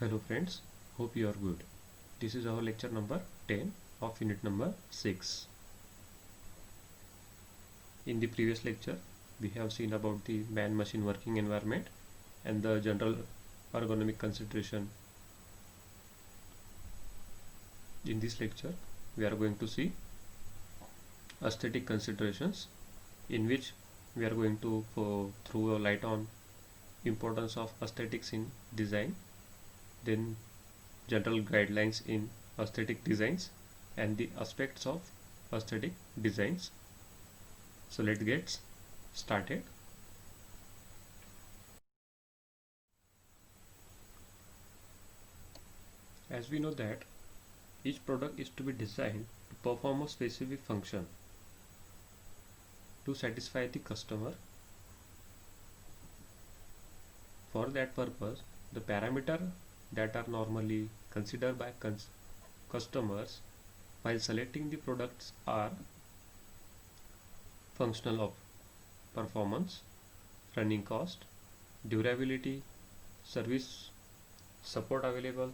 Hello friends, hope you are good. This is our lecture number 10 of unit number 6. In the previous lecture, we have seen about the man-machine working environment and the general ergonomic consideration. In this lecture, we are going to see aesthetic considerations, in which we are going to throw a light on importance of aesthetics in design, then general guidelines in aesthetic designs and the aspects of aesthetic designs. So let's get started. As we know that each product is to be designed to perform a specific function to satisfy the customer. For that purpose, the parameters that are normally considered by customers while selecting the products are functional of performance, running cost, durability, service support available,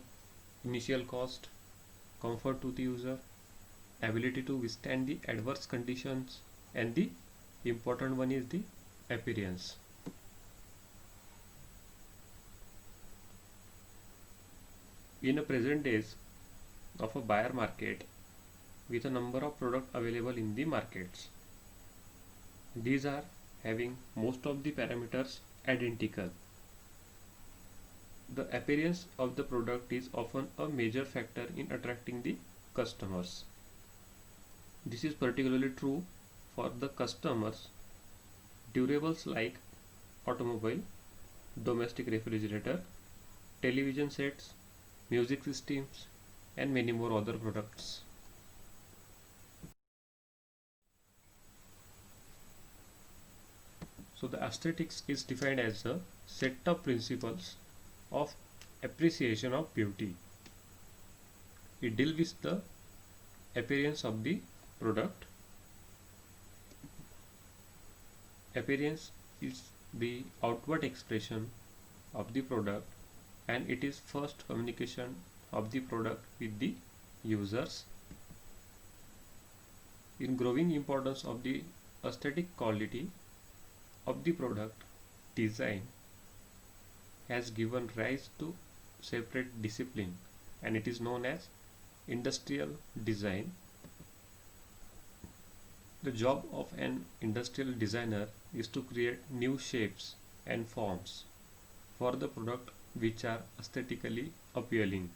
initial cost, comfort to the user, ability to withstand the adverse conditions, and the important one is the appearance. In a present days of a buyer market with a number of products available in the markets, these are having most of the parameters identical. The appearance of the product is often a major factor in attracting the customers. This is particularly true for the customers. Durables like automobile, domestic refrigerator, television sets, music systems, and many more other products. So the aesthetics is defined as a set of principles of appreciation of beauty. It deals with the appearance of the product. Appearance is the outward expression of the product, and it is first communication of the product with the users. In growing importance of the aesthetic quality of the product, design has given rise to separate discipline, and it is known as industrial design. The job of an industrial designer is to create new shapes and forms for the product which are aesthetically appealing.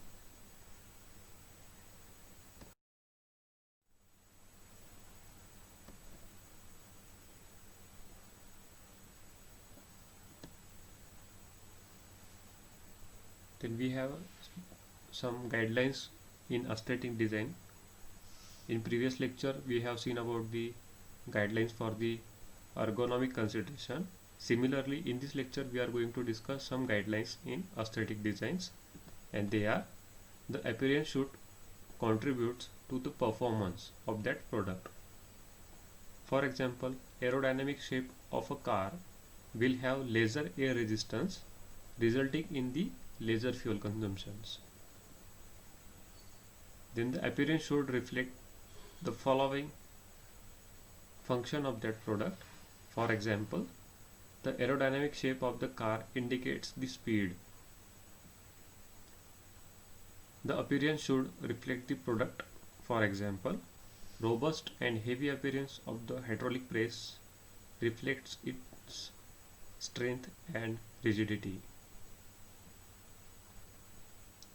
Then we have some guidelines in aesthetic design. In previous lecture, we have seen about the guidelines for the ergonomic consideration. Similarly, in this lecture, we are going to discuss some guidelines in aesthetic designs, and they are: the appearance should contribute to the performance of that product. For example, aerodynamic shape of a car will have lesser air resistance, resulting in the lesser fuel consumptions. Then the appearance should reflect the following function of that product. For example, the aerodynamic shape of the car indicates the speed. The appearance should reflect the product. For example, robust and heavy appearance of the hydraulic press reflects its strength and rigidity.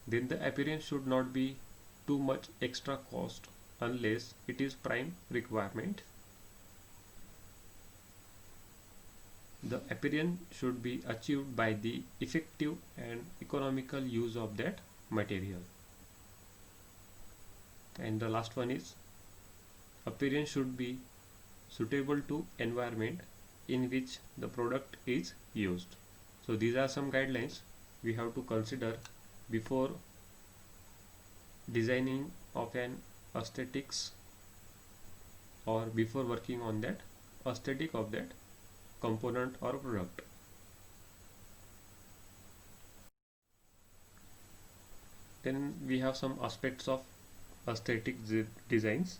Then the appearance should not be too much extra cost unless it is prime requirement. The appearance should be achieved by the effective and economical use of that material. And the last one is, appearance should be suitable to environment in which the product is used. So these are some guidelines we have to consider before designing of an aesthetics, or before working on that aesthetic of that component or product. Then we have some aspects of aesthetic designs.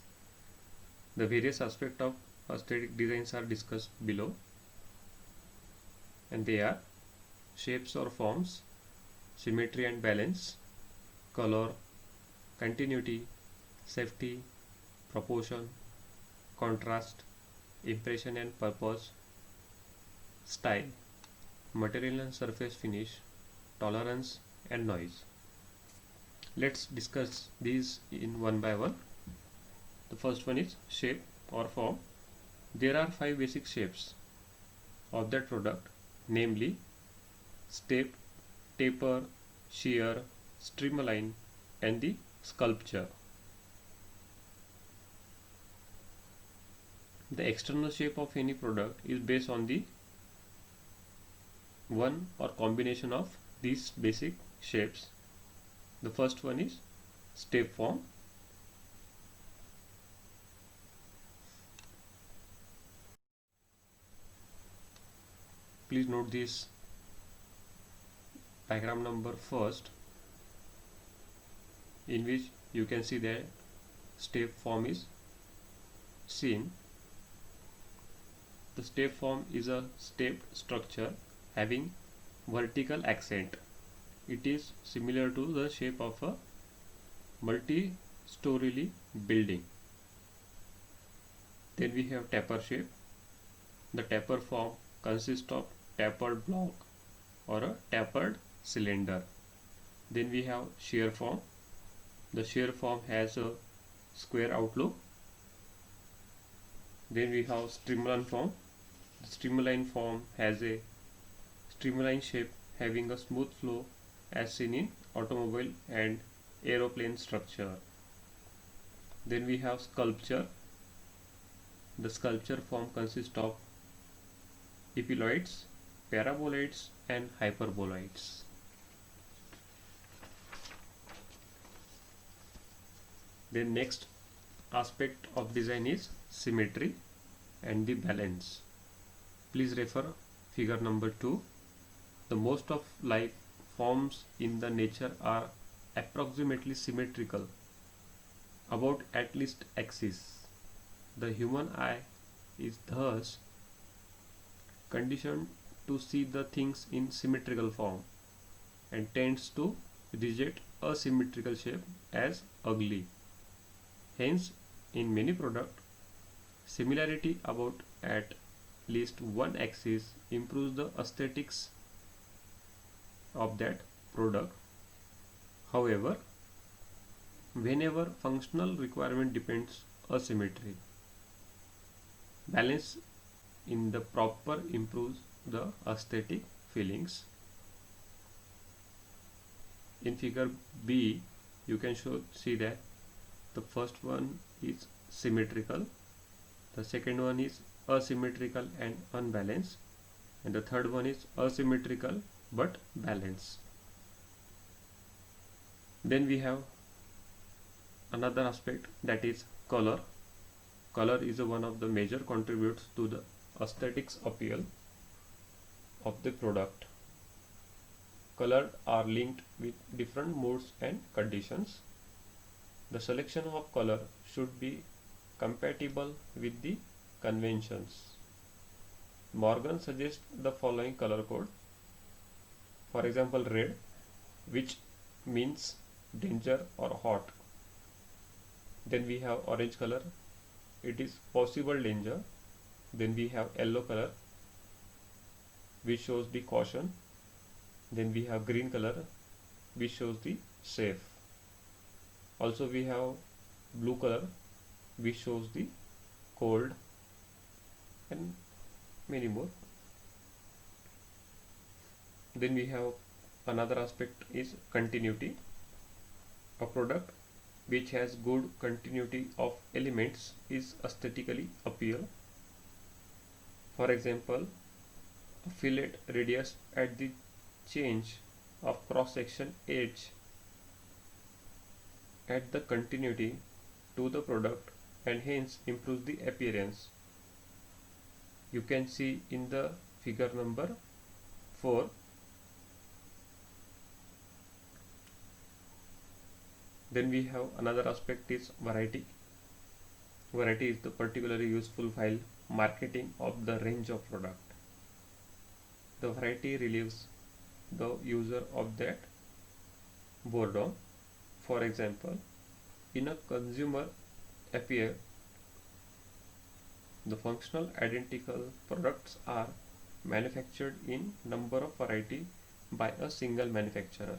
The various aspects of aesthetic designs are discussed below, and they are shapes or forms, symmetry and balance, color, continuity, safety, proportion, contrast, impression and purpose, style, material and surface finish, tolerance and noise. Let's discuss these in one by one. The first one is shape or form. There are 5 basic shapes of that product, namely step, taper, shear, streamline and the sculpture. The external shape of any product is based on the one or combination of these basic shapes. The first one is step form. Please note this diagram number first, in which you can see that step form is seen. The step form is a stepped structure having vertical accent. It is similar to the shape of a multi-story building. Then we have taper shape. The taper form consists of tapered block or a tapered cylinder. Then we have shear form. The shear form has a square outlook. Then we have streamline form. The streamline form has a streamline shape having a smooth flow as seen in automobile and aeroplane structure. Then we have sculpture. The sculpture form consists of ellipsoids, paraboloids and hyperboloids. The next aspect of design is symmetry and the balance. Please refer figure number 2. The most of life forms in the nature are approximately symmetrical about at least axis. The human eye is thus conditioned to see the things in symmetrical form and tends to reject asymmetrical shape as ugly. Hence, in many products, similarity about at least one axis improves the aesthetics of that product. However, whenever functional requirement depends asymmetry, balance in the proper improves the aesthetic feelings. In figure B, you can see that the first one is symmetrical, the second one is asymmetrical and unbalanced, and the third one is asymmetrical but balanced. Then we have another aspect, that is color. Color is one of the major contributors to the aesthetics appeal of the product. Colors are linked with different moods and conditions. The selection of color should be compatible with the conventions. Morgan suggests the following color code. For example, red, which means danger or hot. Then we have orange color, it is possible danger. Then we have yellow color, which shows the caution. Then we have green color, which shows the safe. Also we have blue color, which shows the cold, and many more. Then we have another aspect is continuity. A product which has good continuity of elements is aesthetically appeal. For example, a fillet radius at the change of cross section edge add the continuity to the product and hence improves the appearance. You can see in the figure number 4. Then we have another aspect is variety. Variety is the particularly useful while marketing of the range of product. The variety relieves the user of that boredom. For example, in a consumer appear, the functional identical products are manufactured in number of variety by a single manufacturer.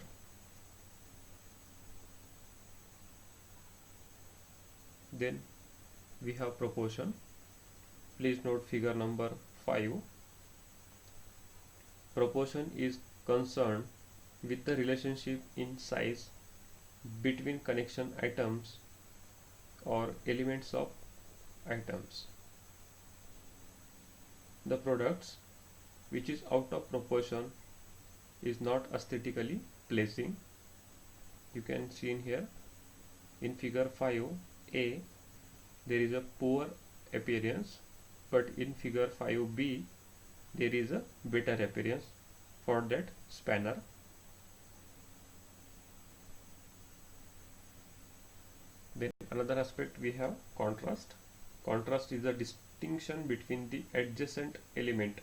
Then we have proportion. Please note figure number 5. Proportion is concerned with the relationship in size between connection items or elements of items. The products which is out of proportion is not aesthetically pleasing. You can see in here in figure 5a there is a poor appearance, but in figure 5b there is a better appearance for that spanner. Then another aspect we have contrast. Contrast is a distinction between the adjacent element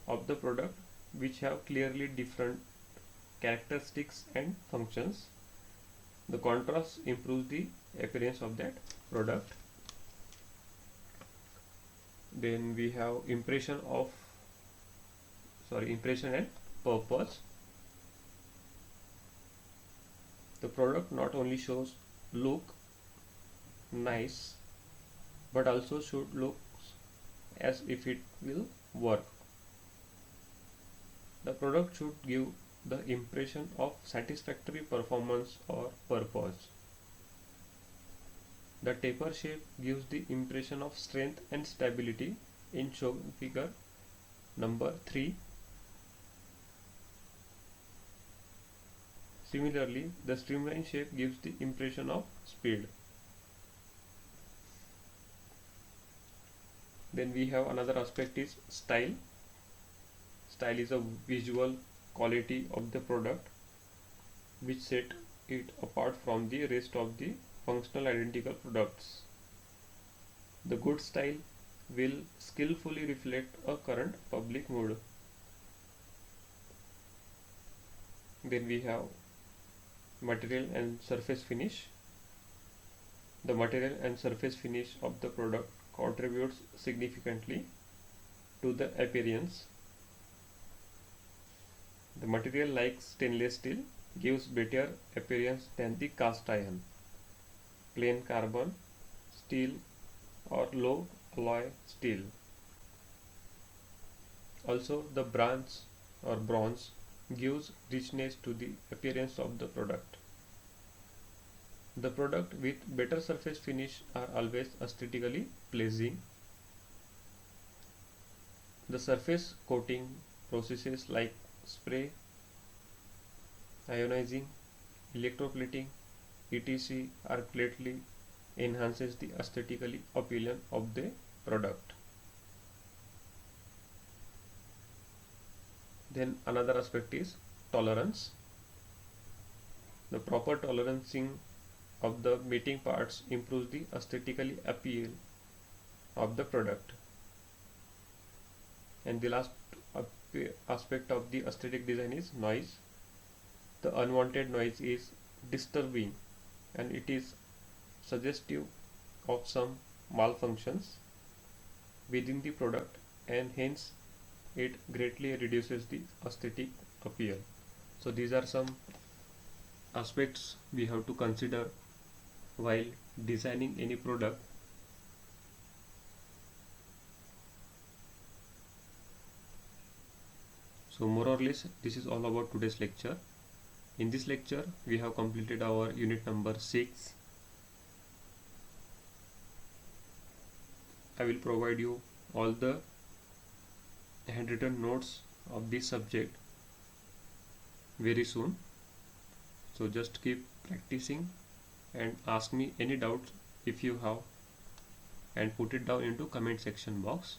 of the product which have clearly different characteristics and functions. The contrast improves the appearance of that product. Then we have impression and purpose. The product not only shows look nice but also should look as if it will work. The product should give the impression of satisfactory performance or purpose. The taper shape gives the impression of strength and stability in shown figure number 3. Similarly, the streamline shape gives the impression of speed. Then we have another aspect is style. Style is a visual quality of the product which set it apart from the rest of the functional identical products. The good style will skillfully reflect a current public mood. Then we have material and surface finish. The material and surface finish of the product contributes significantly to the appearance. The material like stainless steel gives better appearance than the cast iron, plain carbon steel or low alloy steel. Also the bronze gives richness to the appearance of the product. The product with better surface finish are always aesthetically pleasing. The surface coating processes like spray, ionizing, electroplating, etc. are greatly enhances the aesthetically appeal of the product. Then another aspect is tolerance. The proper tolerancing of the meeting parts improves the aesthetically appeal of the product. And the last aspect of the aesthetic design is noise. The unwanted noise is disturbing and it is suggestive of some malfunctions within the product, and hence it greatly reduces the aesthetic appeal. So these are some aspects we have to consider while designing any product. So more or less this is all about today's lecture. In this lecture we have completed our unit number 6. I will provide you all the handwritten notes of this subject very soon. So just keep practicing and ask me any doubts if you have, and put it down into comment section box.